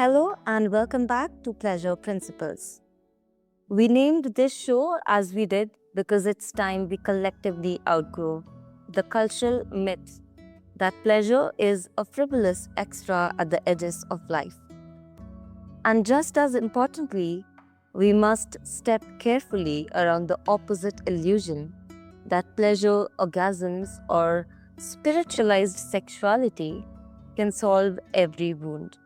Hello and welcome back to Pleasure Principles. We named this show as we did because it's time we collectively outgrow the cultural myth that pleasure is a frivolous extra at the edges of life. And just as importantly, we must step carefully around the opposite illusion that pleasure, orgasms, or spiritualized sexuality can solve every wound,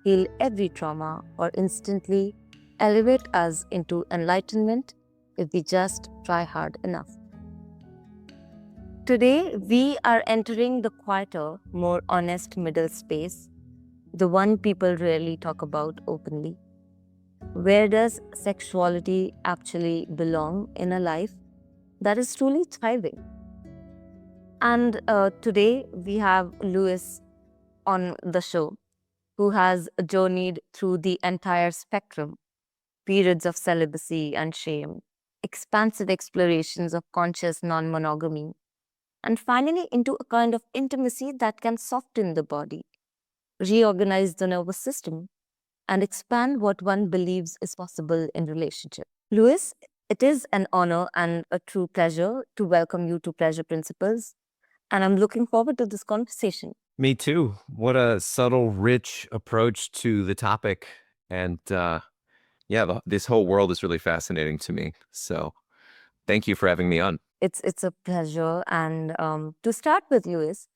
heal every trauma, or instantly elevate us into enlightenment if we just try hard enough. Today, we are entering the quieter, more honest middle space, the one people rarely talk about openly. Where does sexuality actually belong in a life that is truly thriving? And today we have Louis on the show, who has journeyed through the entire spectrum, periods of celibacy and shame, expansive explorations of conscious non monogamy, and finally into a kind of intimacy that can soften the body, reorganize the nervous system, and expand what one believes is possible in relationship. Louis, it is an honor and a true pleasure to welcome you to Pleasure Principles, and I'm looking forward to this conversation. Me too. What a subtle, rich approach to the topic. And this whole world is really fascinating to me. So thank you for having me on. It's a pleasure. And to start with, Louis,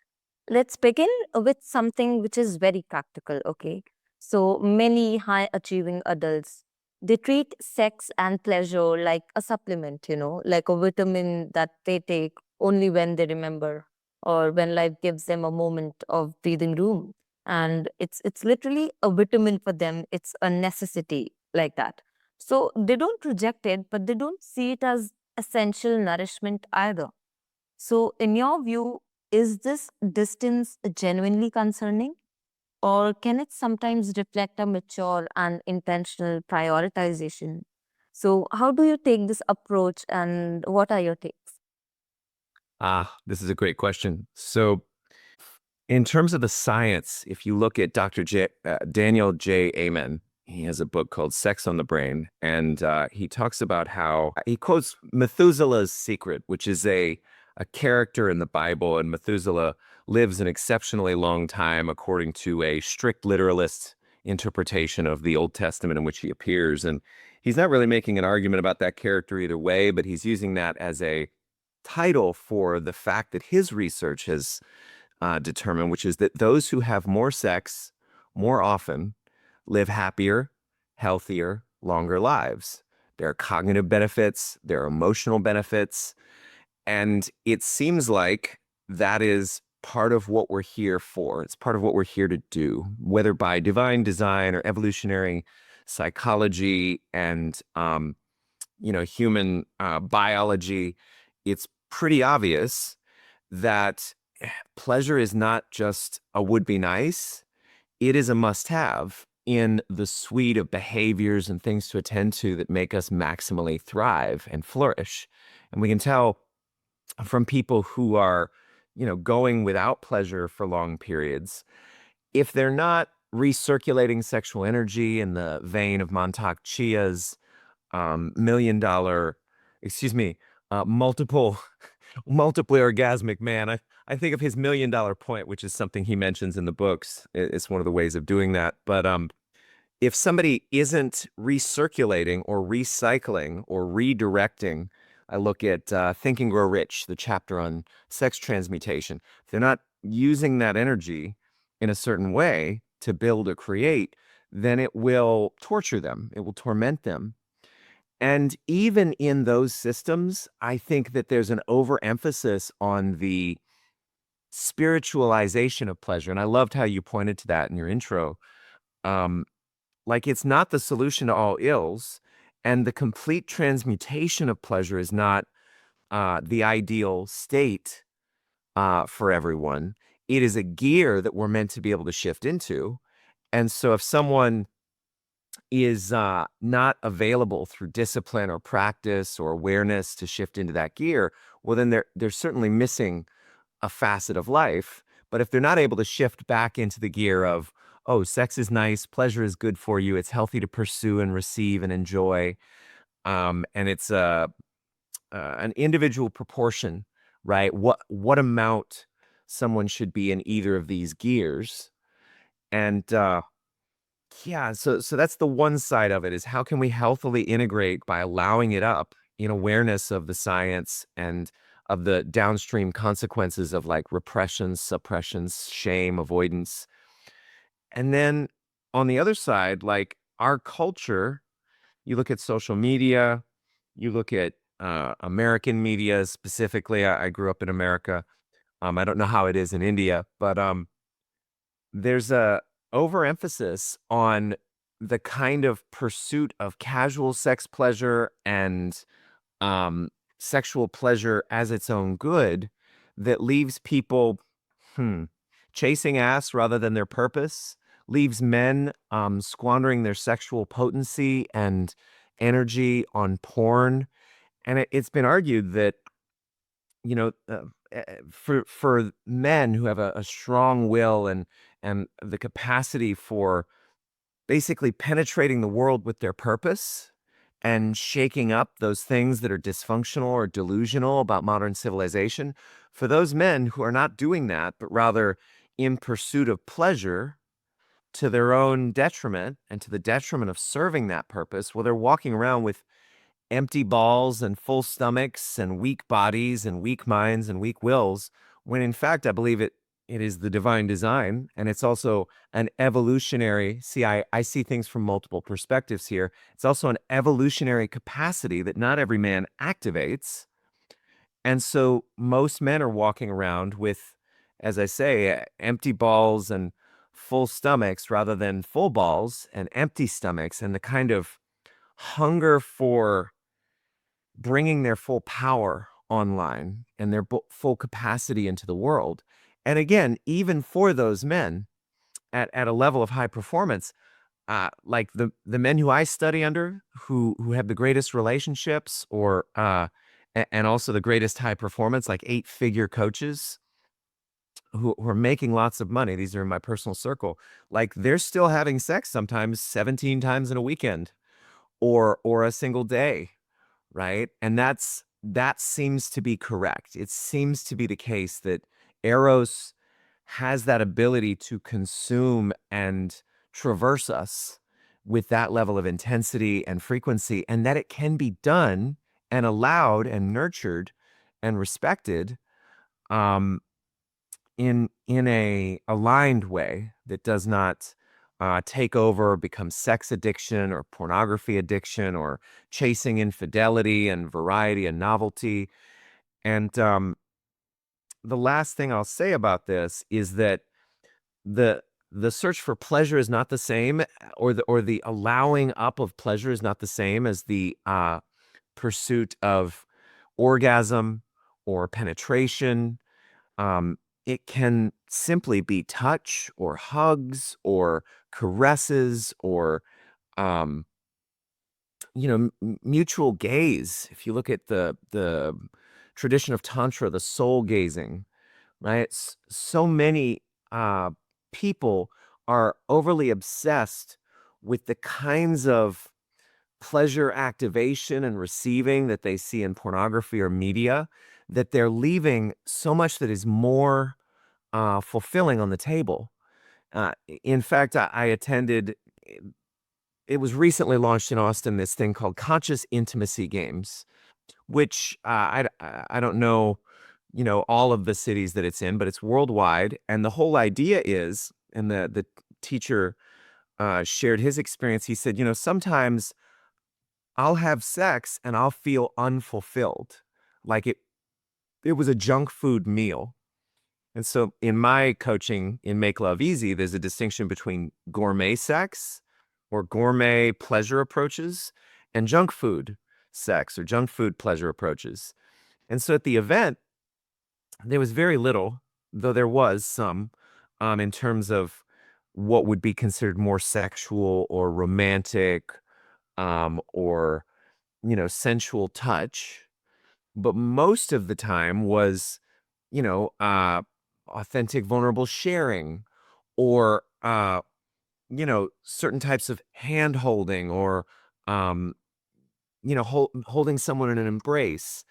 let's begin with something which is very practical, okay? So many high achieving adults, they treat sex and pleasure like a supplement, like a vitamin that they take only when they remember or when life gives them a moment of breathing room. And it's literally a vitamin for them. It's a necessity like that. So they don't reject it, but they don't see it as essential nourishment either. So in your view, is this distance genuinely concerning? Or can it sometimes reflect a mature and intentional prioritization? So, how do you take this approach and what are your takes? This is a great question. So in terms of the science, if you look at Daniel J. Amen, he has a book called Sex on the Brain, and he talks about how he quotes Methuselah's secret, which is a character in the Bible, and Methuselah lives an exceptionally long time according to a strict literalist interpretation of the Old Testament in which he appears. And he's not really making an argument about that character either way, but he's using that as a title for the fact that his research has determined, which is that those who have more sex more often live happier, healthier, longer lives. There are cognitive benefits, there are emotional benefits, and it seems like that is part of what we're here for. It's part of what we're here to do, whether by divine design or evolutionary psychology and human biology. It's pretty obvious that pleasure is not just a would be nice, it is a must have in the suite of behaviors and things to attend to that make us maximally thrive and flourish. And we can tell from people who are, going without pleasure for long periods, if they're not recirculating sexual energy in the vein of Montauk Chia's million dollar, multiple orgasmic man. I think of his $1,000,000 point, which is something he mentions in the books. It's one of the ways of doing that. But if somebody isn't recirculating or recycling or redirecting, I look at Think and Grow Rich, the chapter on sex transmutation. If they're not using that energy in a certain way to build or create, then it will torture them. It will torment them. And even in those systems, I think that there's an overemphasis on the spiritualization of pleasure. And I loved how you pointed to that in your intro. Like it's not the solution to all ills, and the complete transmutation of pleasure is not the ideal state for everyone. It is a gear that we're meant to be able to shift into. And so if someone is not available through discipline or practice or awareness to shift into that gear, well, then they're certainly missing a facet of life. But if they're not able to shift back into the gear of, oh, sex is nice, pleasure is good for you, it's healthy to pursue and receive and enjoy, and it's an individual proportion, right? What amount someone should be in either of these gears, and yeah, so that's the one side of it, is how can we healthily integrate by allowing it up in awareness of the science and of the downstream consequences of like repressions, suppressions, shame, avoidance. And then on the other side, like our culture, you look at social media, you look at American media specifically. I grew up in America. I don't know how it is in India, but there's a overemphasis on the kind of pursuit of casual sex pleasure and um, sexual pleasure as its own good that leaves people hmm, chasing ass rather than their purpose, leaves men squandering their sexual potency and energy on porn. And it's been argued that, you know, for men who have a strong will and the capacity for basically penetrating the world with their purpose and shaking up those things that are dysfunctional or delusional about modern civilization, for those men who are not doing that, but rather in pursuit of pleasure to their own detriment and to the detriment of serving that purpose, well, they're walking around with empty balls and full stomachs and weak bodies and weak minds and weak wills, when in fact I believe it is the divine design, and it's also an evolutionary, see, I see things from multiple perspectives here. It's also an evolutionary capacity that not every man activates. And so most men are walking around with, as I say, empty balls and full stomachs rather than full balls and empty stomachs, and the kind of hunger for bringing their full power online and their full capacity into the world. And again, even for those men at a level of high performance, like the men who I study under, who have the greatest relationships, or and also the greatest high performance, like 8-figure coaches who are making lots of money. These are in my personal circle. Like they're still having sex sometimes 17 times in a weekend or a single day, right? And that seems to be correct. It seems to be the case that Eros has that ability to consume and traverse us with that level of intensity and frequency, and that it can be done and allowed and nurtured and respected um, in a aligned way that does not take over or become sex addiction or pornography addiction or chasing infidelity and variety and novelty. And the last thing I'll say about this is that the the search for pleasure is not the same, or the allowing up of pleasure is not the same as the pursuit of orgasm or penetration. It can simply be touch or hugs or caresses or, um, mutual gaze. If you look at the tradition of Tantra, the soul gazing, right? So many uh, people are overly obsessed with the kinds of pleasure activation and receiving that they see in pornography or media, that they're leaving so much that is more fulfilling on the table. In fact, I attended, it was recently launched in Austin, this thing called Conscious Intimacy Games, which I don't know, all of the cities that it's in, but it's worldwide. And the whole idea is, and the teacher shared his experience. He said, sometimes I'll have sex and I'll feel unfulfilled, like it was a junk food meal. And so in my coaching in Make Love Easy, there's a distinction between gourmet sex or gourmet pleasure approaches and junk food sex or junk food pleasure approaches. And so at the event, there was very little, though there was some, in terms of what would be considered more sexual or romantic, or, sensual touch. But most of the time was, you know, uh, authentic, vulnerable sharing, or certain types of hand holding or, um, holding someone in an embrace.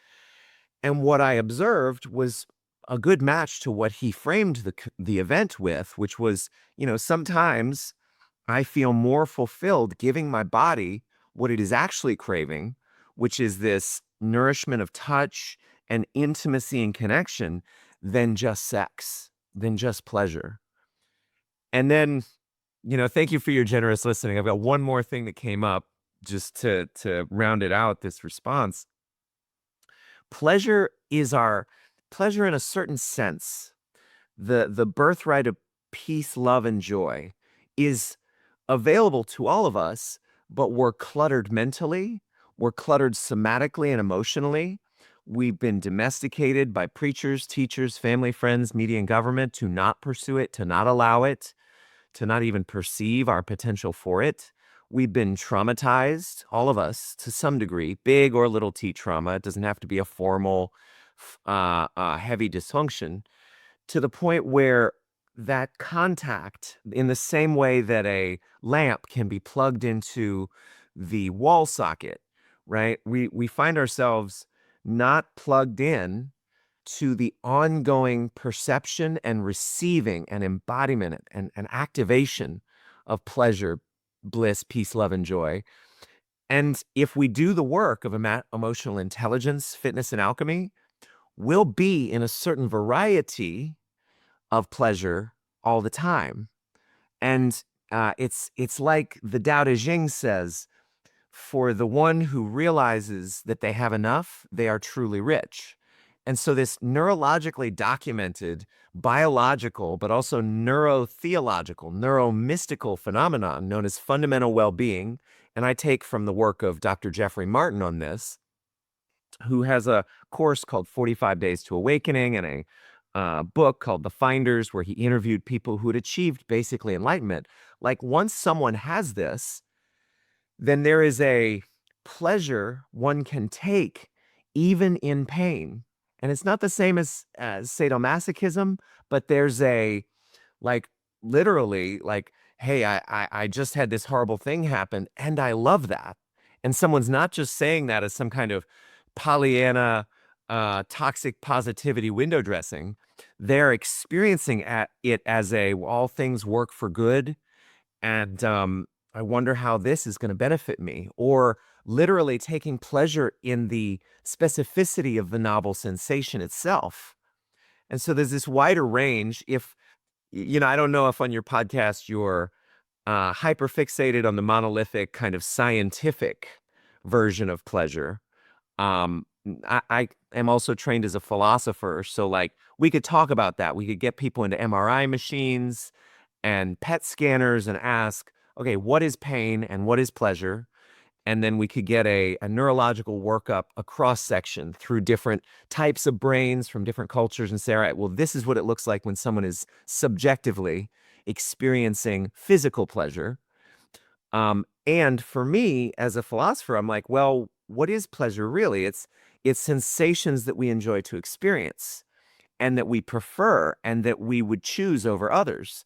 And what I observed was a good match to what he framed the event with, which was, sometimes I feel more fulfilled giving my body what it is actually craving, which is this nourishment of touch and intimacy and connection, than just sex, than just pleasure. And then, thank you for your generous listening. I've got one more thing that came up just to round it out, this response. Pleasure is our pleasure in a certain sense. The birthright of peace, love, and joy is available to all of us, but we're cluttered mentally, we're cluttered somatically and emotionally. We've been domesticated by preachers, teachers, family, friends, media, and government to not pursue it, to not allow it, to not even perceive our potential for it. We've been traumatized, all of us, to some degree, big or little t trauma. It doesn't have to be a formal, heavy dysfunction, to the point where that contact, in the same way that a lamp can be plugged into the wall socket, right? We find ourselves not plugged in to the ongoing perception and receiving and embodiment and activation of pleasure, bliss, peace, love, and joy. And if we do the work of emotional intelligence, fitness, and alchemy, we'll be in a certain variety of pleasure all the time. And it's like the Tao Te Ching says, for the one who realizes that they have enough, they are truly rich. And so this neurologically documented biological, but also neurotheological, neuromystical phenomenon known as fundamental well-being, and I take from the work of Dr. Jeffrey Martin on this, who has a course called 45 Days to Awakening and a book called The Finders, where he interviewed people who had achieved basically enlightenment. Like, once someone has this, then there is a pleasure one can take even in pain. And it's not the same as sadomasochism, but there's a, like, literally, like, hey, I just had this horrible thing happen and I love that. And someone's not just saying that as some kind of Pollyanna, toxic positivity window dressing. They're experiencing it as a, all things work for good. And I wonder how this is going to benefit me, or literally taking pleasure in the specificity of the novel sensation itself. And so there's this wider range. If, I don't know if on your podcast you're hyper fixated on the monolithic kind of scientific version of pleasure. I am also trained as a philosopher. So, like, we could talk about that. We could get people into MRI machines and PET scanners and ask, okay, what is pain and what is pleasure? And then we could get a neurological workup, a cross section through different types of brains from different cultures, and say, all right, well, this is what it looks like when someone is subjectively experiencing physical pleasure. And for me, as a philosopher, I'm like, well, what is pleasure really? It's sensations that we enjoy to experience and that we prefer and that we would choose over others.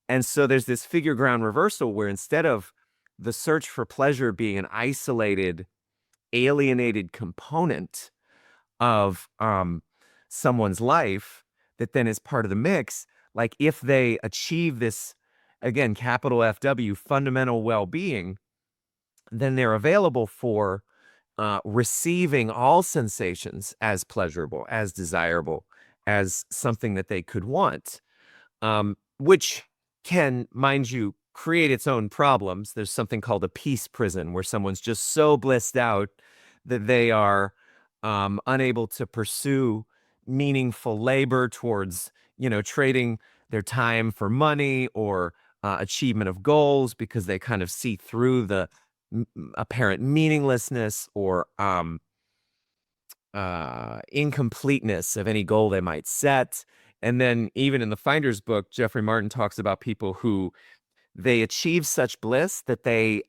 And so there's this figure ground reversal where, instead of the search for pleasure being an isolated, alienated component of someone's life that then is part of the mix, like, if they achieve this, again, capital FW, fundamental well-being, then they're available for receiving all sensations as pleasurable, as desirable, as something that they could want, which can, mind you, create its own problems. There's something called a peace prison, where someone's just so blissed out that they are unable to pursue meaningful labor towards, trading their time for money or achievement of goals, because they kind of see through the apparent meaninglessness or incompleteness of any goal they might set. And then, even in the Finder's book, Jeffrey Martin talks about people who they achieve such bliss that they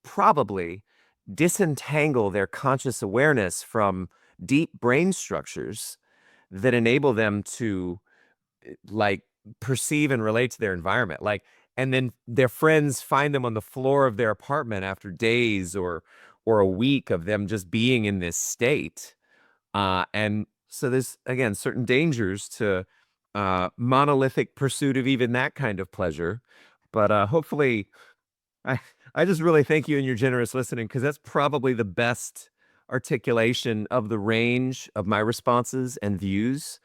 probably disentangle their conscious awareness from deep brain structures that enable them to, like, perceive and relate to their environment. Like, and then their friends find them on the floor of their apartment after days or a week of them just being in this state. And so there's again certain dangers to monolithic pursuit of even that kind of pleasure. But hopefully, I I just really thank you and your generous listening, because that's probably the best articulation of the range of my responses and views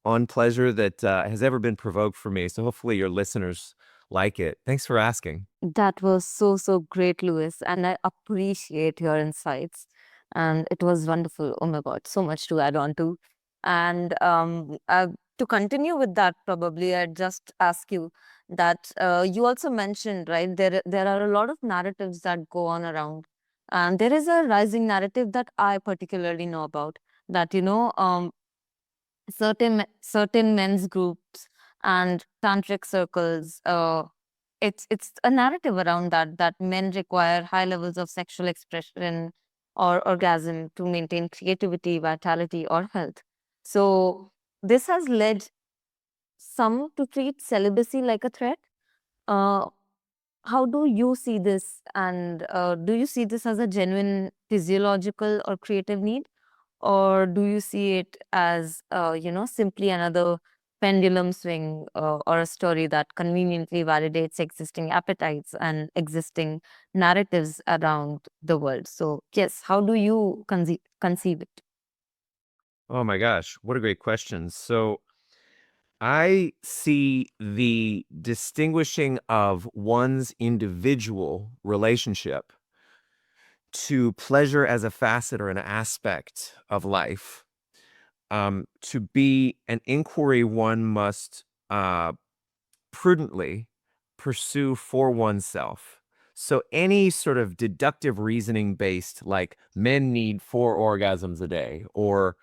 on pleasure that has ever been provoked for me. So hopefully your listeners like it. Thanks for asking. That was so, so great, Louis. And I appreciate your insights. And it was wonderful. Oh my God, so much to add on to. And to continue with that, probably I'd just ask you that you also mentioned, right, there are a lot of narratives that go on around. And there is a rising narrative that I particularly know about, that, certain men's groups and tantric circles, it's a narrative around that men require high levels of sexual expression or orgasm to maintain creativity, vitality, or health. So this has led some to treat celibacy like a threat. uh, how do you see this, and do you see this as a genuine physiological or creative need, or do you see it as, simply another pendulum swing, or a story that conveniently validates existing appetites and existing narratives around the world? So, yes, how do you conceive it? Oh my gosh, what a great question. So I see the distinguishing of one's individual relationship to pleasure as a facet or an aspect of life, to be an inquiry one must prudently pursue for oneself. So any sort of deductive reasoning based, like men need 4 orgasms a day, or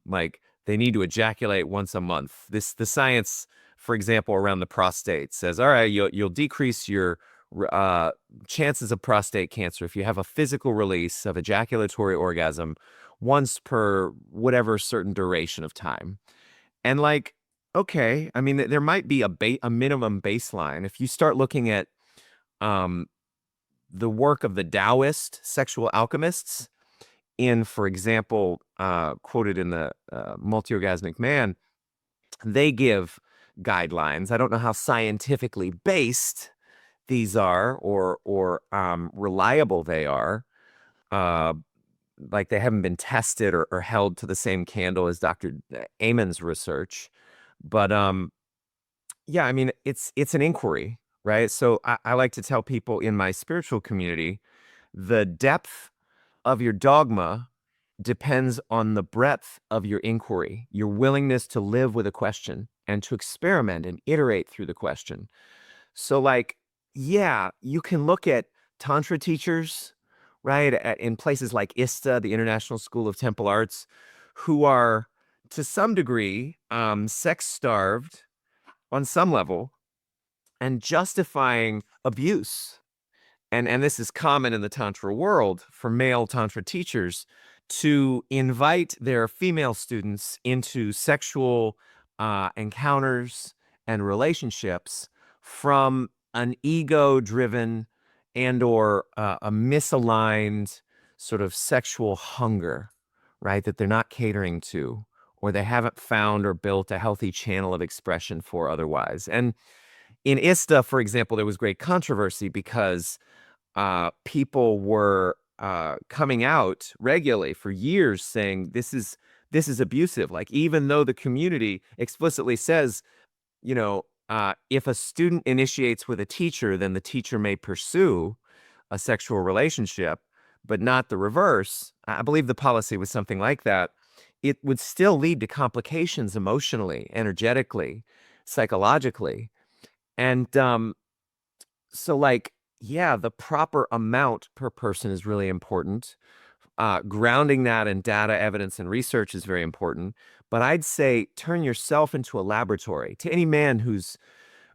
like they need to ejaculate once a month. The science, for example, around the prostate says, all right, you'll decrease your uh, chances of prostate cancer if you have a physical release of ejaculatory orgasm once per whatever certain duration of time. And like, okay, I mean, there might be a minimum baseline. If you start looking at um, the work of the Taoist sexual alchemists, in, for example, quoted in the Multi-Orgasmic Man, they give guidelines. I don't know how scientifically based these are, or reliable they are. Uh, like they haven't been tested or held to the same candle as Dr. Amen's research. But yeah, I mean, it's an inquiry, right? So I like to tell people in my spiritual community, the depth of your dogma depends on the breadth of your inquiry, your willingness to live with a question and to experiment and iterate through the question. So, like, yeah, you can look at Tantra teachers, right, in places like ISTA, the International School of Temple Arts, who are to some degree sex starved on some level and justifying abuse. And this is common in the tantra world for male tantra teachers to invite their female students into sexual encounters and relationships from an ego-driven and or a misaligned sort of sexual hunger, right, that they're not catering to, or they haven't found or built a healthy channel of expression for otherwise. And in ISTA, for example, there was great controversy because people were coming out regularly for years saying this is abusive. Like, even though the community explicitly says, if a student initiates with a teacher, then the teacher may pursue a sexual relationship, but not the reverse. I believe the policy was something like that. It would still lead to complications emotionally, energetically, psychologically. And so, like, yeah, the proper amount per person is really important. Grounding that in data, evidence, and research is very important. But I'd say turn yourself into a laboratory to any man who's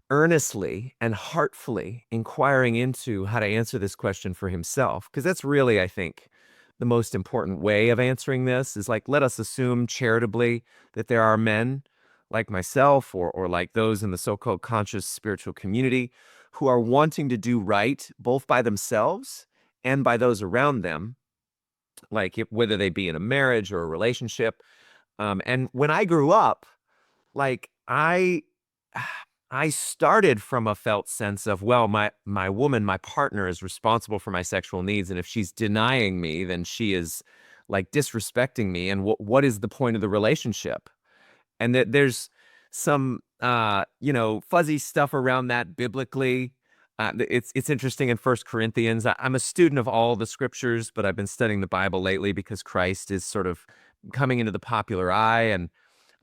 earnestly and heartfully inquiring into how to answer this question for himself. Because that's really, I think, the most important way of answering this is, like, let us assume charitably that there are men like myself or like those in the so-called conscious spiritual community who are wanting to do right both by themselves and by those around them, like whether they be in a marriage or a relationship. And when I grew up, like I started from a felt sense of, well, my woman, my partner is responsible for my sexual needs, and if she's denying me, then she is like disrespecting me. And what is the point of the relationship? And that there's some fuzzy stuff around that biblically. It's interesting in First Corinthians. I'm a student of all the scriptures, but I've been studying the Bible lately because Christ is sort of coming into the popular eye, and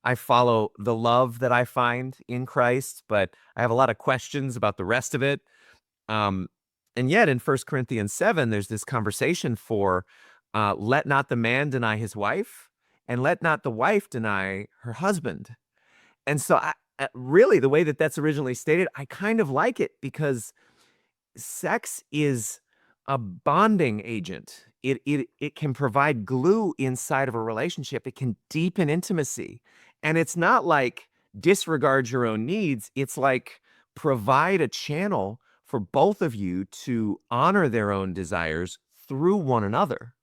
I follow the love that I find in Christ, but I have a lot of questions about the rest of it. Um, and yet in First Corinthians 7, there's this conversation for let not the man deny his wife, and let not the wife deny her husband. And so, really, the way that that's originally stated, I kind of like it because sex is a bonding agent. It can provide glue inside of a relationship. It can deepen intimacy. And it's not like disregard your own needs. It's like provide a channel for both of you to honor their own desires through one another.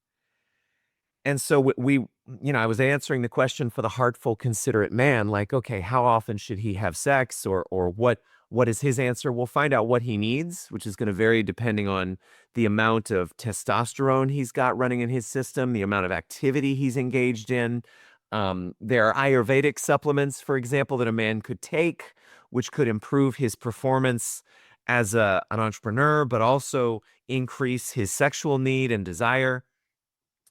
And so I was answering the question for the heartful, considerate man, like, okay, how often should he have sex, or what is his answer? We'll find out what he needs, which is going to vary depending on the amount of testosterone he's got running in his system, the amount of activity he's engaged in. There are Ayurvedic supplements, for example, that a man could take, which could improve his performance as an entrepreneur, but also increase his sexual need and desire.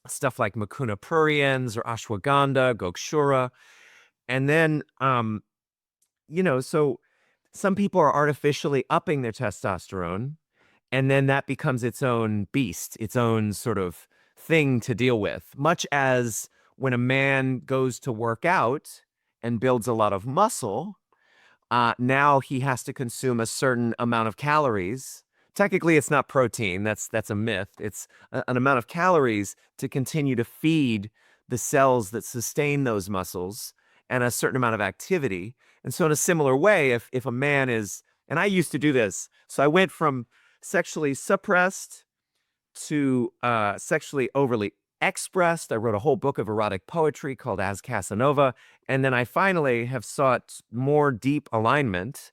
Stuff like Mucuna pruriens or ashwagandha, gokshura. And then, so some people are artificially upping their testosterone, and then that becomes its own beast, its own sort of thing to deal with. Much as when a man goes to work out and builds a lot of muscle, now he has to consume a certain amount of calories. Technically, it's not protein. That's a myth. It's an amount of calories to continue to feed the cells that sustain those muscles and a certain amount of activity. And so in a similar way, if a man is, and I used to do this, so I went from sexually suppressed to sexually overly expressed. I wrote a whole book of erotic poetry called As Casanova. And then I finally have sought more deep alignment.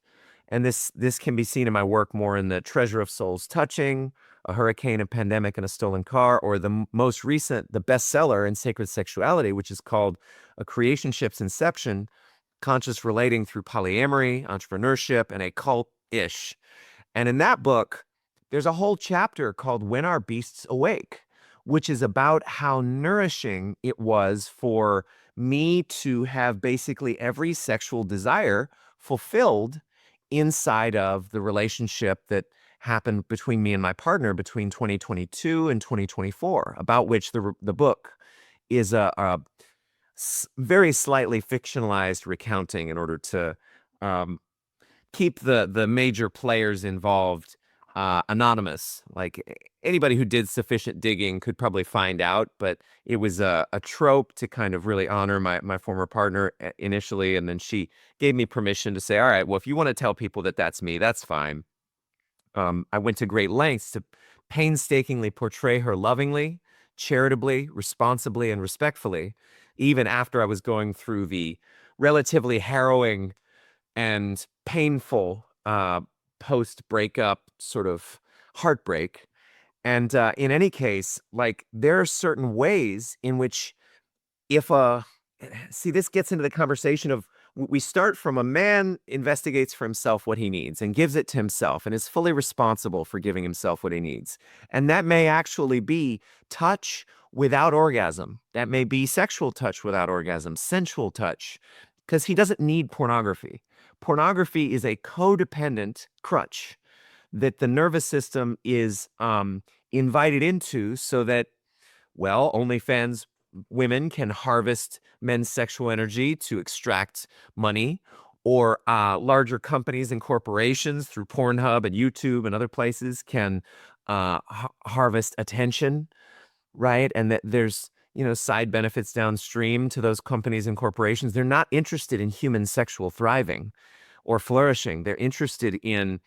And this can be seen in my work more in the Treasure of Souls Touching, A Hurricane, a Pandemic, and a Stolen Car, or the most recent, the bestseller in Sacred Sexuality, which is called A Creationship's Inception, Conscious Relating Through Polyamory, Entrepreneurship, and a Cult-ish. And in that book, there's a whole chapter called When Our Beasts Awake, which is about how nourishing it was for me to have basically every sexual desire fulfilled inside of the relationship that happened between me and my partner between 2022 and 2024, about which the book is a very slightly fictionalized recounting in order to um, keep the major players involved anonymous. Like anybody who did sufficient digging could probably find out, but it was a trope to kind of really honor my former partner initially, and then she gave me permission to say, all right, well, if you want to tell people that that's me, that's fine. I went to great lengths to painstakingly portray her lovingly, charitably, responsibly, and respectfully, even after I was going through the relatively harrowing and painful post breakup sort of heartbreak. And in any case, like there are certain ways in which if a see this gets into the conversation of we start from a man investigates for himself what he needs and gives it to himself and is fully responsible for giving himself what he needs. And that may actually be touch without orgasm. That may be sexual touch without orgasm, sensual touch, because he doesn't need pornography. Pornography is a codependent crutch that the nervous system is invited into so that, well, OnlyFans women can harvest men's sexual energy to extract money, or larger companies and corporations through Pornhub and YouTube and other places can harvest attention, right? And that there's side benefits downstream to those companies and corporations. They're not interested in human sexual thriving or flourishing. They're interested in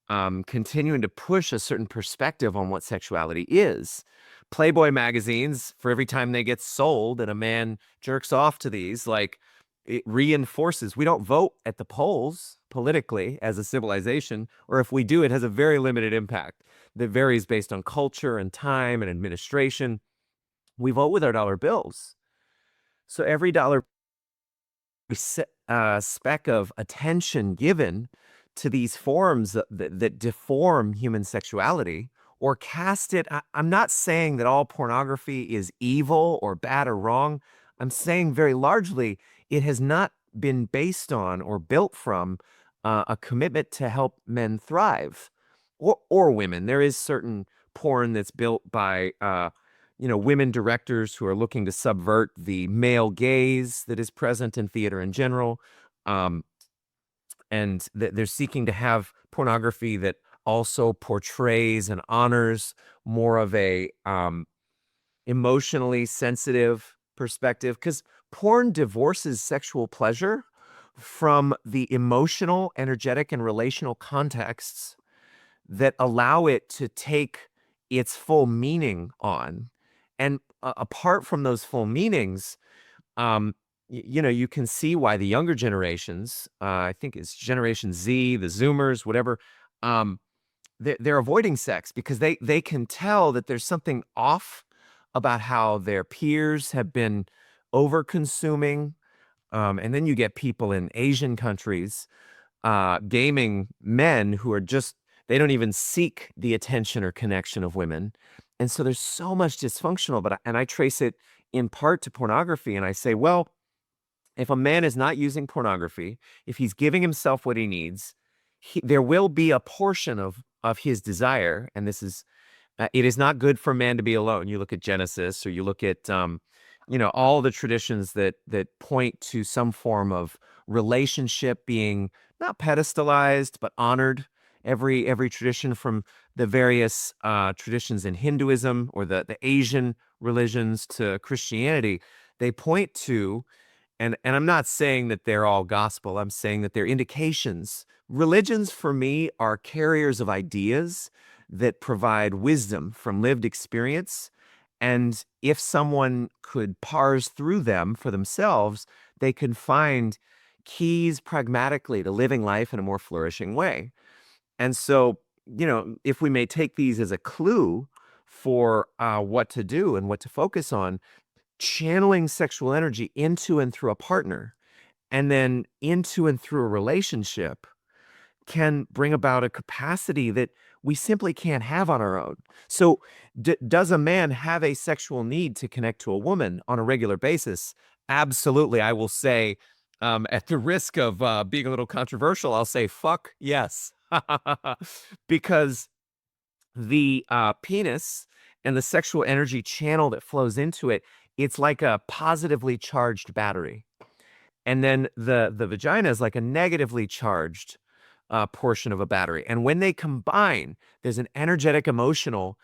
continuing to push a certain perspective on what sexuality is. Playboy magazines, for every time they get sold and a man jerks off to these, like, it reinforces we don't vote at the polls politically as a civilization, or if we do, it has a very limited impact that varies based on culture and time and administration. We vote with our dollar bills. So every dollar speck of attention given to these forms that deform human sexuality or cast it. I'm not saying that all pornography is evil or bad or wrong. I'm saying very largely it has not been based on or built from a commitment to help men thrive or women. There is certain porn that's built by women directors who are looking to subvert the male gaze that is present in theater in general. Um, and they're seeking to have pornography that also portrays and honors more of a emotionally sensitive perspective, because porn divorces sexual pleasure from the emotional, energetic, and relational contexts that allow it to take its full meaning on. And apart from those full meanings, you can see why the younger generations, I think it's Generation Z, the Zoomers, whatever, they're avoiding sex because they can tell that there's something off about how their peers have been over consuming. And then you get people in Asian countries gaming men who are just, they don't even seek the attention or connection of women. And so there's so much dysfunctional, and I trace it in part to pornography. And I say, well, if a man is not using pornography, if he's giving himself what he needs, there will be a portion of his desire, and this is it is not good for man to be alone. You look at Genesis, or you look at all the traditions that point to some form of relationship being not pedestalized but honored. Every tradition from the various traditions in Hinduism or the Asian religions to Christianity, they point to, and I'm not saying that they're all gospel. I'm saying that they're indications. Religions for me are carriers of ideas that provide wisdom from lived experience. And if someone could parse through them for themselves, they could find keys pragmatically to living life in a more flourishing way. And so, if we may take these as a clue for what to do and what to focus on, channeling sexual energy into and through a partner and then into and through a relationship can bring about a capacity that we simply can't have on our own. So, does a man have a sexual need to connect to a woman on a regular basis? Absolutely. I will say, at the risk of being a little controversial, I'll say, fuck yes. Because the penis and the sexual energy channel that flows into it, it's like a positively charged battery. And then the vagina is like a negatively charged portion of a battery. And when they combine, there's an energetic, emotional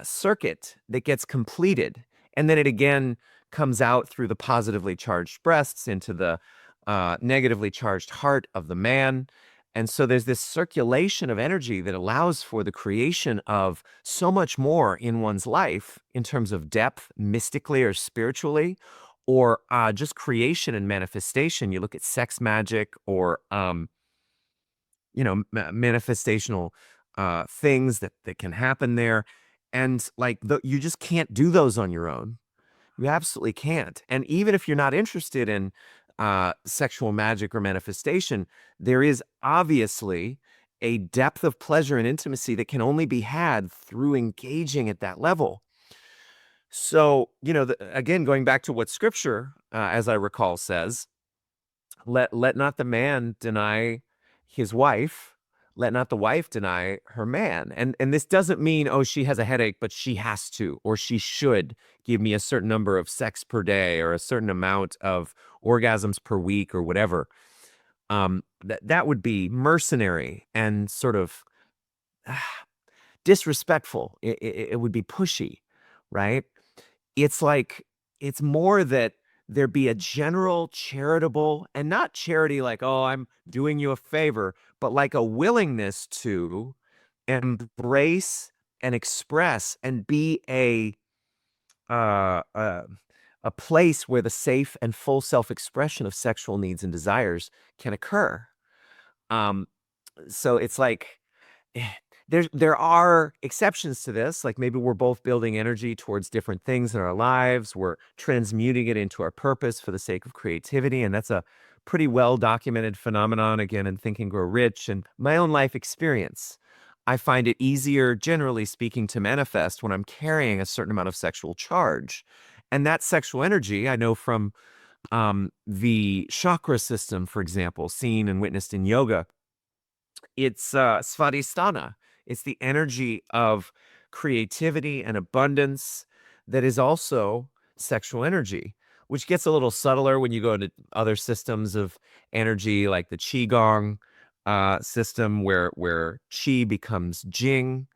circuit that gets completed. And then it again comes out through the positively charged breasts into the negatively charged heart of the man. And so there's this circulation of energy that allows for the creation of so much more in one's life in terms of depth, mystically or spiritually, or just creation and manifestation. You look at sex magic or manifestational things that can happen there. And like you just can't do those on your own. You absolutely can't. And even if you're not interested in sexual magic or manifestation, there is obviously a depth of pleasure and intimacy that can only be had through engaging at that level. So, again, going back to what scripture, as I recall, says, let not the man deny his wife, let not the wife deny her man. And this doesn't mean, oh, she has a headache, but she has to, or she should give me a certain number of sex per day or a certain amount of orgasms per week or whatever. That would be mercenary and sort of disrespectful. It would be pushy, right? It's like it's more that there be a general charitable, and not charity like, oh, I'm doing you a favor, but like a willingness to embrace and express and be uh, uh, a place where the safe and full self-expression of sexual needs and desires can occur. Um, so it's like eh, there are exceptions to this. Like maybe we're both building energy towards different things in our lives. We're transmuting it into our purpose for the sake of creativity, and that's a pretty well documented phenomenon again in Think and Grow Rich and my own life experience. I find it easier, generally speaking, to manifest when I'm carrying a certain amount of sexual charge. And that sexual energy, I know from the chakra system, for example, seen and witnessed in yoga, it's svadhisthana. It's the energy of creativity and abundance that is also sexual energy, which gets a little subtler when you go into other systems of energy, like the qigong system, where qi becomes jing,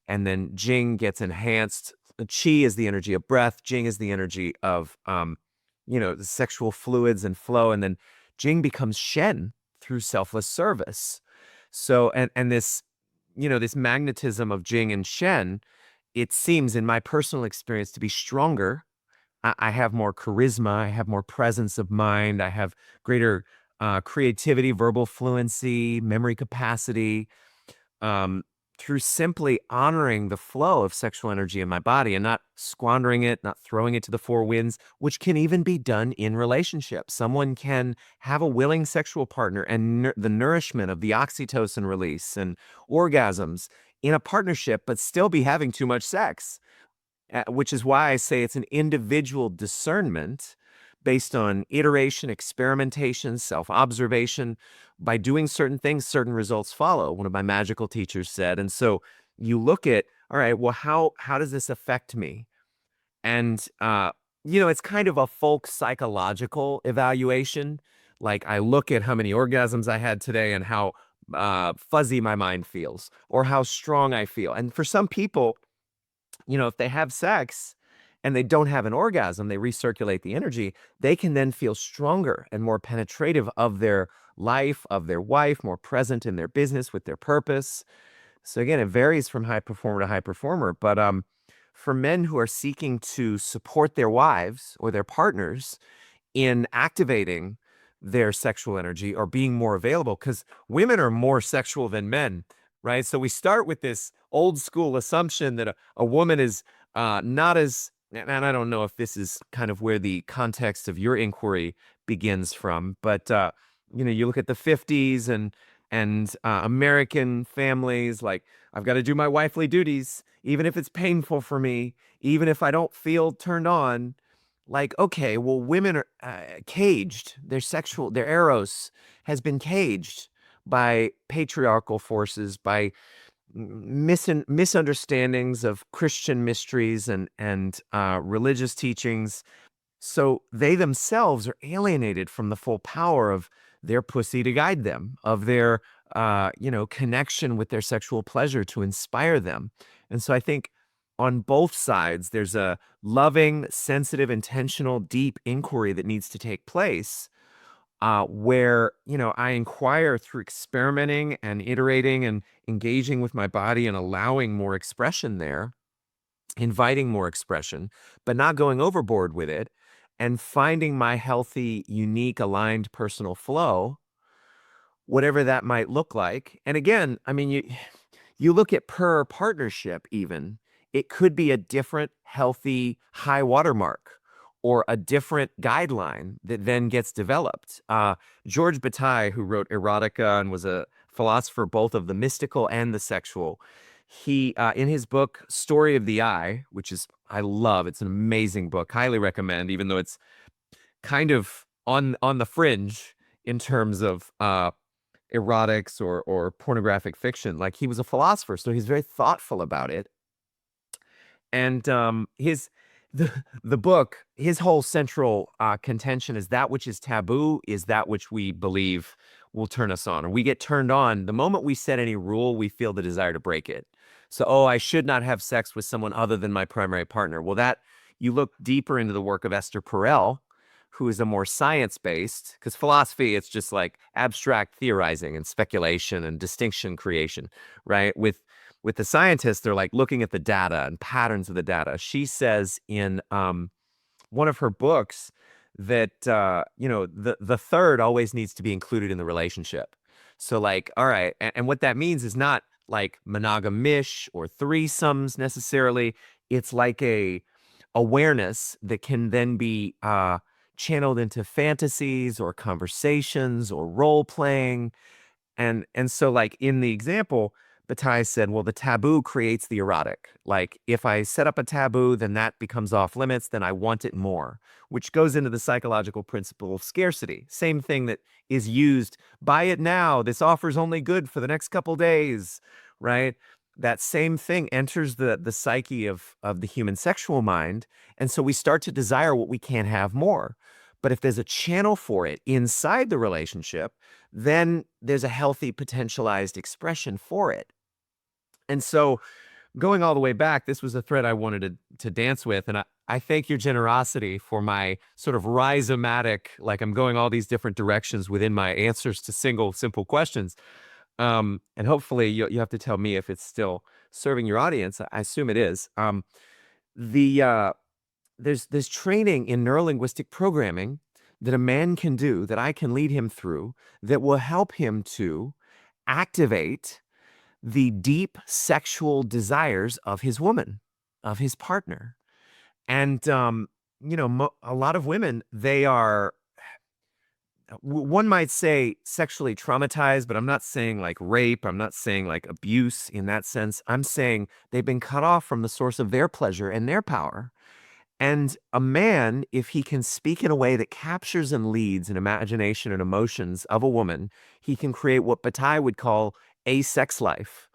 and then jing gets enhanced. Qi is the energy of breath. Jing is the energy of the sexual fluids and flow, and then jing becomes shen through selfless service. So and this this magnetism of jing and shen, it seems in my personal experience to be stronger. I have more charisma, I have more presence of mind, I have greater creativity, verbal fluency, memory capacity, um, through simply honoring the flow of sexual energy in my body and not squandering it, not throwing it to the four winds, which can even be done in relationships. Someone can have a willing sexual partner and the nourishment of the oxytocin release and orgasms in a partnership, but still be having too much sex, which is why I say it's an individual discernment based on iteration, experimentation, self-observation. By doing certain things, certain results follow, one of my magical teachers said. And so you look at, all right, well, how does this affect me? And it's kind of a folk psychological evaluation. Like I look at how many orgasms I had today and how fuzzy my mind feels, or how strong I feel. And for some people, if they have sex and they don't have an orgasm, they recirculate the energy, they can then feel stronger and more penetrative of their life, of their wife, more present in their business with their purpose. So again, it varies from high performer to high performer. But for men who are seeking to support their wives or their partners in activating their sexual energy or being more available, because women are more sexual than men, right? So we start with this old school assumption that a woman is not as, and I don't know if this is kind of where the context of your inquiry begins from, but you look at the 50s and American families, like, I've got to do my wifely duties, even if it's painful for me, even if I don't feel turned on. Like, okay, well, women are caged. Their eros has been caged by patriarchal forces, by misunderstandings of Christian mysteries and religious teachings. So they themselves are alienated from the full power of their pussy to guide them, of their connection with their sexual pleasure to inspire them. And so I think on both sides, there's a loving, sensitive, intentional, deep inquiry that needs to take place, where I inquire through experimenting and iterating and engaging with my body and allowing more expression there, inviting more expression, but not going overboard with it, and finding my healthy, unique, aligned personal flow, whatever that might look like. And again, I mean, you look at per partnership, even, it could be a different healthy high watermark or a different guideline that then gets developed. George Bataille, who wrote Erotica and was a philosopher both of the mystical and the sexual, he in his book Story of the Eye, which is, I love, it's an amazing book, highly recommend, even though it's kind of on the fringe in terms of erotics or pornographic fiction. Like, he was a philosopher, so he's very thoughtful about it. And the book, his whole central contention is that which is taboo is that which we believe will turn us on. Or we get turned on the moment we set any rule, we feel the desire to break it. So, oh, I should not have sex with someone other than my primary partner. Well, that you look deeper into the work of Esther Perel, who is a more science-based, because philosophy, it's just like abstract theorizing and speculation and distinction creation, right? With the scientists, they're like looking at the data and patterns of the data. She says in one of her books that the third always needs to be included in the relationship. So like, all right, and what that means is not like monogamish or threesomes necessarily. It's like a awareness that can then be channeled into fantasies or conversations or role playing. And so like in the example, Bataille said, well, the taboo creates the erotic. Like if I set up a taboo, then that becomes off limits, then I want it more, which goes into the psychological principle of scarcity. Same thing that is used, buy it now, this offer's only good for the next couple days, right? That same thing enters the psyche of the human sexual mind. And so we start to desire what we can't have more. But if there's a channel for it inside the relationship, then there's a healthy potentialized expression for it. And so going all the way back, this was a thread I wanted to dance with. And I thank your generosity for my sort of rhizomatic, like I'm going all these different directions within my answers to simple questions. And hopefully you have to tell me if it's still serving your audience. I assume it is. The there's training in neurolinguistic programming that a man can do, that I can lead him through, that will help him to activate the deep sexual desires of his woman, of his partner. And a lot of women, they are one might say sexually traumatized, but I'm not saying like rape, I'm not saying like abuse in that sense. I'm saying they've been cut off from the source of their pleasure and their power. And a man, if he can speak in a way that captures and leads an imagination and emotions of a woman, he can create what Bataille would call a sex life.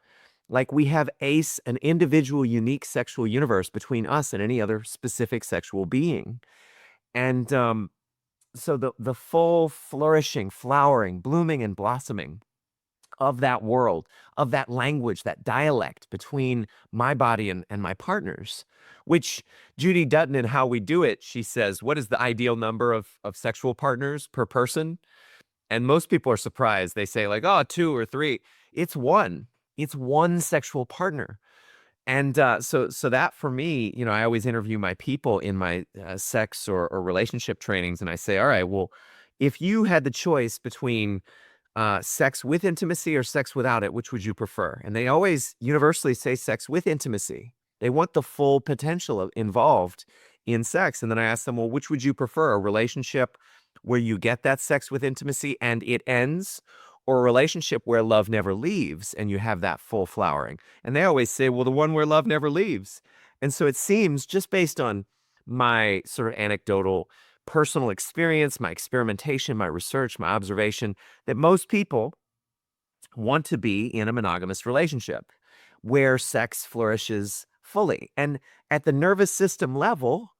Like we have an individual, unique sexual universe between us and any other specific sexual being. And so the full flourishing, flowering, blooming, and blossoming of that world, of that language, that dialect between my body and my partner's, which Judy Dutton in How We Do It, she says, what is the ideal number of sexual partners per person? And most people are surprised. They say like, oh, two or three. It's one. It's one sexual partner. And so that for me, I always interview my people in my sex or relationship trainings, and I say, all right, well, if you had the choice between sex with intimacy or sex without it, which would you prefer? And they always universally say sex with intimacy. They want the full potential involved in sex. And then I ask them, well, which would you prefer? A relationship where you get that sex with intimacy and it ends, or a relationship where love never leaves and you have that full flowering? And they always say, well, the one where love never leaves. And so it seems, just based on my sort of anecdotal personal experience, my experimentation, my research, my observation, that most people want to be in a monogamous relationship where sex flourishes fully. And at the nervous system level,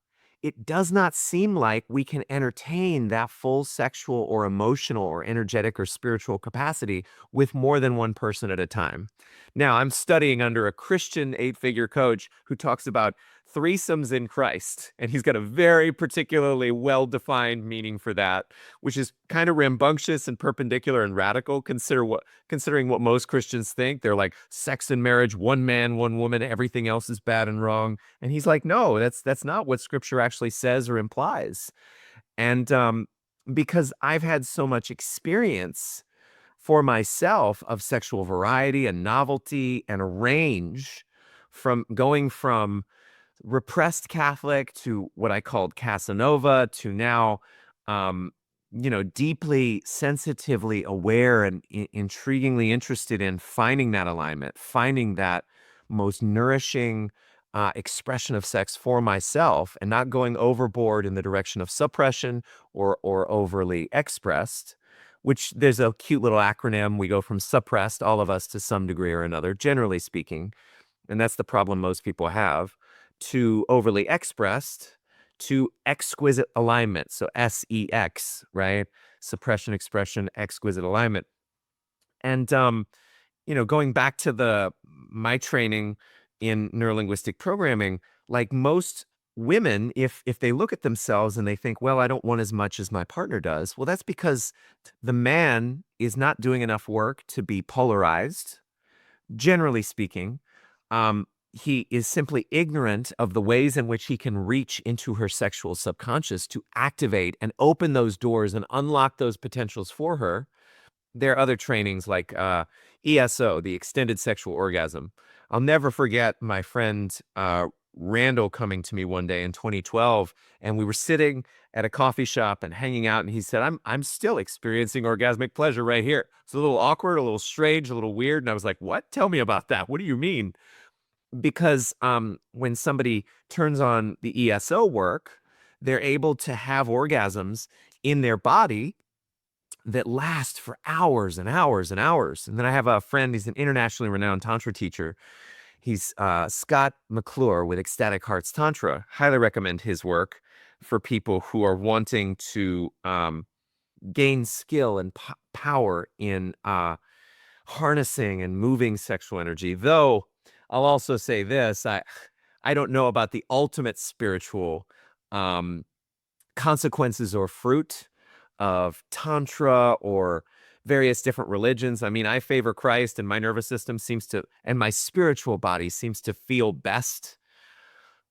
it does not seem like we can entertain that full sexual or emotional or energetic or spiritual capacity with more than one person at a time. Now, I'm studying under a Christian 8-figure coach who talks about threesomes in Christ, and he's got a very particularly well-defined meaning for that, which is kind of rambunctious and perpendicular and radical. Considering what most Christians think. They're like, sex and marriage, one man, one woman, everything else is bad and wrong. And he's like, no, that's not what Scripture actually says or implies. And because I've had so much experience for myself of sexual variety and novelty and a range, from going from repressed Catholic to what I called Casanova to now, deeply, sensitively aware and intriguingly interested in finding that alignment, finding that most nourishing expression of sex for myself, and not going overboard in the direction of suppression or overly expressed. Which there's a cute little acronym. We go from suppressed, all of us, to some degree or another, generally speaking. And that's the problem most people have, to overly expressed, to exquisite alignment. So SEX, right? Suppression, expression, exquisite alignment. And going back to my training in neurolinguistic programming, like most women, if they look at themselves and they think, well, I don't want as much as my partner does, well, that's because the man is not doing enough work to be polarized, generally speaking. He is simply ignorant of the ways in which he can reach into her sexual subconscious to activate and open those doors and unlock those potentials for her. There are other trainings like ESO, the extended sexual orgasm. I'll never forget my friend Randall coming to me one day in 2012, and we were sitting at a coffee shop and hanging out, and he said, I'm still experiencing orgasmic pleasure right here. It's a little awkward, a little strange, a little weird. And I was like, what? Tell me about that. What do you mean? Because when somebody turns on the ESO work, they're able to have orgasms in their body that last for hours and hours and hours. And then I have a friend, he's an internationally renowned Tantra teacher. He's Scott McClure with Ecstatic Hearts Tantra. Highly recommend his work for people who are wanting to gain skill and power in harnessing and moving sexual energy. Though I'll also say this, I don't know about the ultimate spiritual consequences or fruit of Tantra or various different religions. I mean, I favor Christ, and my nervous system seems to, and my spiritual body seems to feel best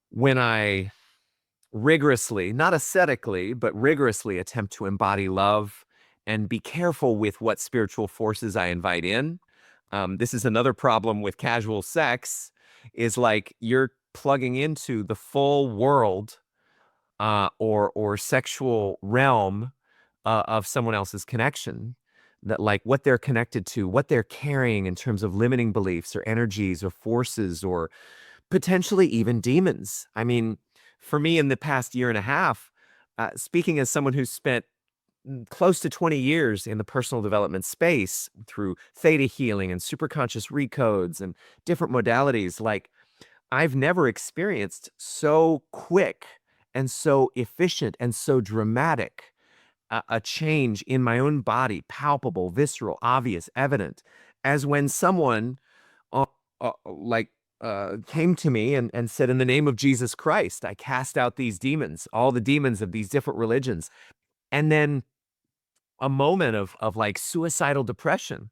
when I rigorously, not ascetically, but rigorously attempt to embody love and be careful with what spiritual forces I invite in. This is another problem with casual sex, is like you're plugging into the full world or sexual realm of someone else's connection, that like what they're connected to, what they're carrying in terms of limiting beliefs or energies or forces or potentially even demons. I mean, for me in the past year and a half, speaking as someone who's spent close to 20 years in the personal development space through theta healing and superconscious recodes and different modalities, like I've never experienced so quick and so efficient and so dramatic a change in my own body, palpable, visceral, obvious, evident, as when someone uh, came to me and said, in the name of Jesus Christ, I cast out these demons, all the demons of these different religions. And then a moment of like suicidal depression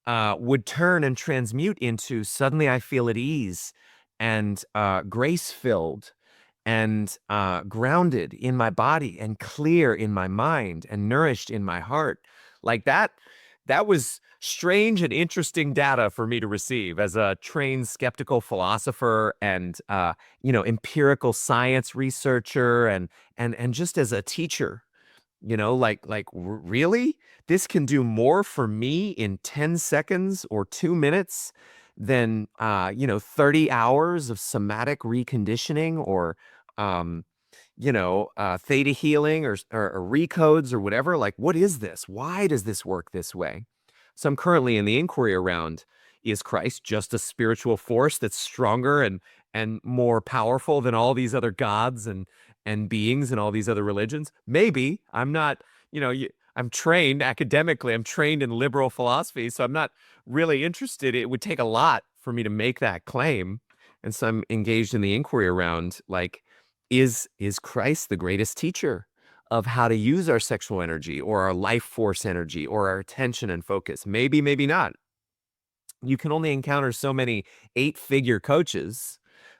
would turn and transmute into suddenly I feel at ease and grace filled and grounded in my body and clear in my mind and nourished in my heart. Like that was strange and interesting data for me to receive as a trained skeptical philosopher and empirical science researcher and just as a teacher. Really? This can do more for me in 10 seconds or 2 minutes than 30 hours of somatic reconditioning or theta healing or recodes or whatever. Like, what is this? Why does this work this way? So I'm currently in the inquiry around, is Christ just a spiritual force that's stronger and more powerful than all these other gods and beings and all these other religions? Maybe. I'm not, I'm trained academically, I'm trained in liberal philosophy, so I'm not really interested. It would take a lot for me to make that claim. And so I'm engaged in the inquiry around, like, is Christ the greatest teacher of how to use our sexual energy or our life force energy or our attention and focus? Maybe, maybe not. You can only encounter so many 8-figure coaches,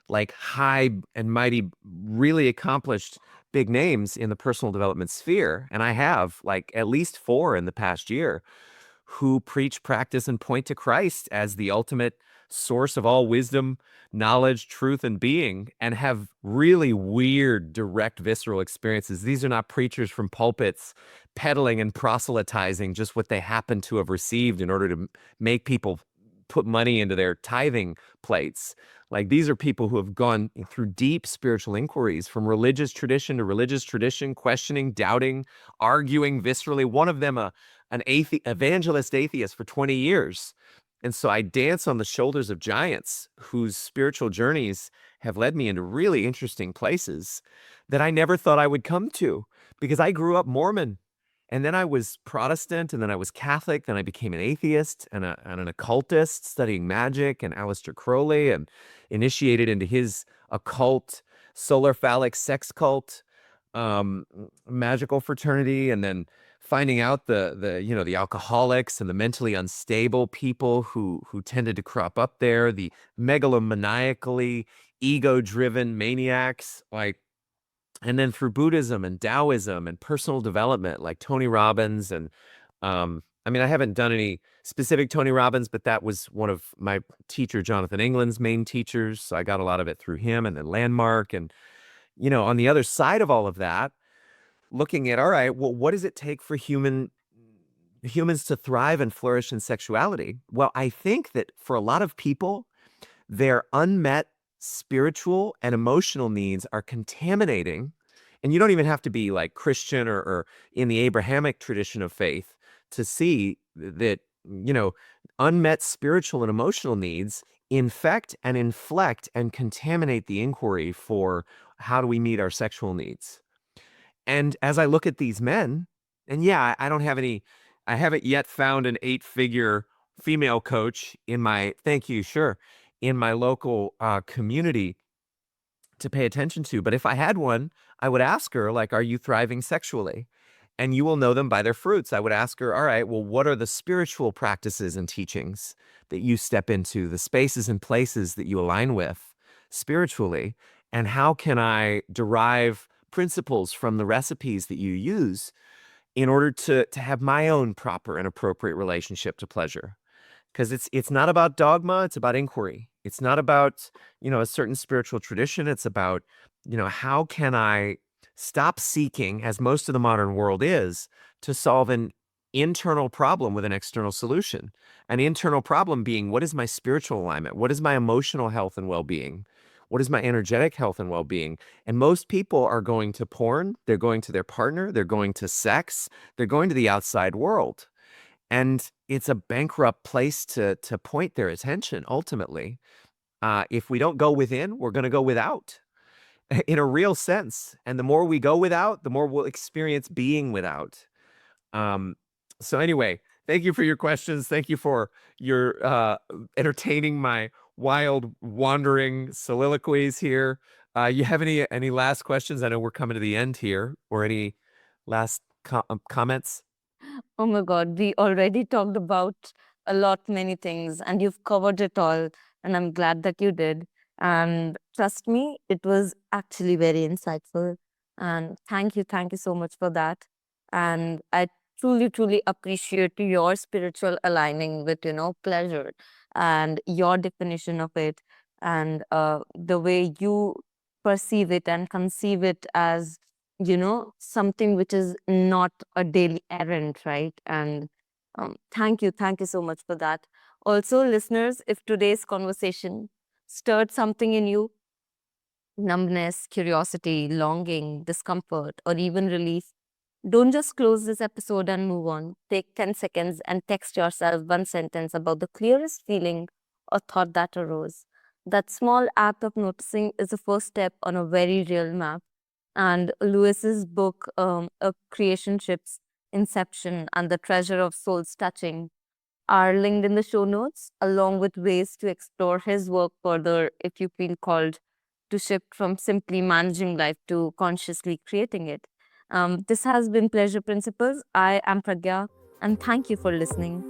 like high and mighty, really accomplished big names in the personal development sphere. And I have like at least 4 in the past year who preach, practice, and point to Christ as the ultimate source of all wisdom, knowledge, truth, and being, and have really weird, direct, visceral experiences. These are not preachers from pulpits peddling and proselytizing just what they happen to have received in order to make people put money into their tithing plates. Like, these are people who have gone through deep spiritual inquiries from religious tradition to religious tradition, questioning, doubting, arguing viscerally. One of them, an evangelist atheist for 20 years. And so I dance on the shoulders of giants whose spiritual journeys have led me into really interesting places that I never thought I would come to, because I grew up Mormon. And then I was Protestant, and then I was Catholic, then I became an atheist and an occultist studying magic and Aleister Crowley, and initiated into his occult solar phallic sex cult, magical fraternity, and then finding out the alcoholics and the mentally unstable people who tended to crop up there, the megalomaniacally ego-driven maniacs, like, and then through Buddhism and Taoism and personal development, like Tony Robbins. And I mean, I haven't done any specific Tony Robbins, but that was one of my teacher, Jonathan England's main teachers. So I got a lot of it through him, and then Landmark. And, on the other side of all of that, looking at, all right, well, what does it take for humans to thrive and flourish in sexuality? Well, I think that for a lot of people, their unmet spiritual and emotional needs are contaminating. And you don't even have to be like Christian or in the Abrahamic tradition of faith to see that, unmet spiritual and emotional needs infect and inflect and contaminate the inquiry for how do we meet our sexual needs. And as I look at these men, and yeah, I don't have any, I haven't yet found an 8-figure female coach in my, thank you, sure, in my local community to pay attention to. But if I had one, I would ask her, like, are you thriving sexually? And you will know them by their fruits. I would ask her, all right, well, what are the spiritual practices and teachings that you step into, the spaces and places that you align with spiritually? And how can I derive principles from the recipes that you use in order to have my own proper and appropriate relationship to pleasure? Because it's not about dogma, it's about inquiry. It's not about, a certain spiritual tradition. It's about, how can I stop seeking, as most of the modern world is, to solve an internal problem with an external solution. An internal problem being, what is my spiritual alignment? What is my emotional health and well-being? What is my energetic health and well-being? And most people are going to porn, they're going to their partner, they're going to sex, they're going to the outside world. And it's a bankrupt place to point their attention, ultimately. If we don't go within, we're going to go without in a real sense. And the more we go without, the more we'll experience being without. Um, so anyway, thank you for your questions. Thank you for your entertaining my wild wandering soliloquies here. You have any last questions? I know we're coming to the end here. Or any last comments? Oh my God, we already talked about a lot, many things, and you've covered it all. And I'm glad that you did. And trust me, it was actually very insightful. And thank you so much for that. And I truly, truly appreciate your spiritual aligning with, pleasure and your definition of it, and the way you perceive it and conceive it as something which is not a daily errand, right? And thank you so much for that. Also, listeners, if today's conversation stirred something in you, numbness, curiosity, longing, discomfort, or even relief, don't just close this episode and move on. Take 10 seconds and text yourself one sentence about the clearest feeling or thought that arose. That small act of noticing is the first step on a very real map. And Lewis's book, Creation Ships, Inception, and The Treasure of Souls Touching, are linked in the show notes, along with ways to explore his work further if you feel called to shift from simply managing life to consciously creating it. This has been Pleasure Principles. I am Pragya, and thank you for listening.